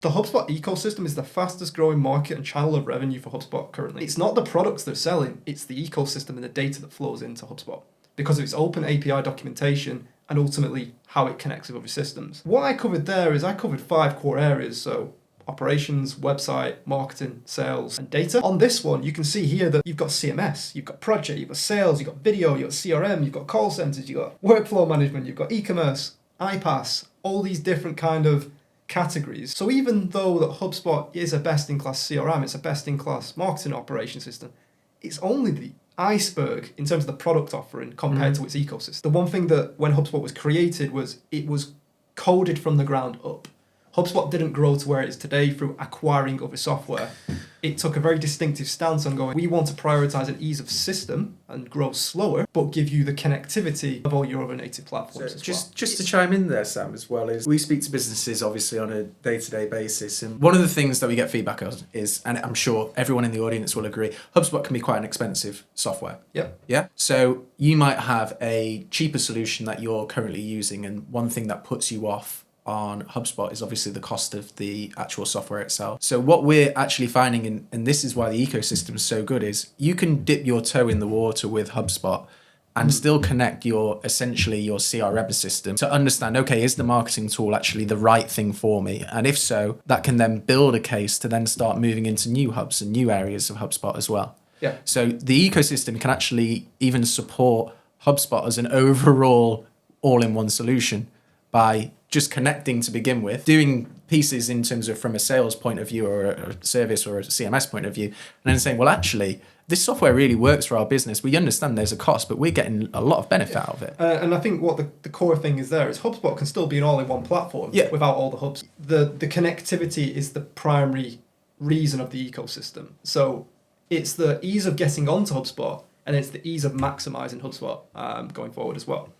The HubSpot ecosystem is the fastest growing market and channel of revenue for HubSpot currently. It's not the products they're selling, it's the ecosystem and the data that flows into HubSpot because of its open API documentation and ultimately how it connects with other systems. What I covered there is I covered 5 core areas, so operations, website, marketing, sales, and data. On this one, you can see here that you've got CMS, you've got project, you've got sales, you've got video, you've got CRM, you've got call centers, you've got workflow management, you've got e-commerce, iPaaS, all these different kind of categories. So even though that HubSpot is a best-in-class CRM, it's a best-in-class marketing operation system, it's only the iceberg in terms of the product offering compared to its ecosystem. The one thing that when HubSpot was created was it was coded from the ground up. HubSpot didn't grow to where it is today through acquiring other software. It took a very distinctive stance on going, we want to prioritize an ease of system and grow slower, but give you the connectivity of all your other native platforms as well. Just to chime in there, Sam, as well, is we speak to businesses obviously on a day-to-day basis. And one of the things that we get feedback on is, and I'm sure everyone in the audience will agree, HubSpot can be quite an expensive software. Yep. Yeah. So you might have a cheaper solution that you're currently using. And one thing that puts you off on HubSpot is obviously the cost of the actual software itself. So what we're actually finding, and this is why the ecosystem is so good, is you can dip your toe in the water with HubSpot and still connect essentially your CRM system to understand, okay, is the marketing tool actually the right thing for me? And if so, that can then build a case to then start moving into new hubs and new areas of HubSpot as well. Yeah. So the ecosystem can actually even support HubSpot as an overall all-in-one solution by just connecting to begin with, doing pieces in terms of from a sales point of view or a service or a CMS point of view, and then saying, well, actually, this software really works for our business. We understand there's a cost, but we're getting a lot of benefit out of it. And I think what the core thing is there is HubSpot can still be an all-in-one platform without all the hubs. The connectivity is the primary reason of the ecosystem. So it's the ease of getting onto HubSpot and it's the ease of maximizing HubSpot going forward as well.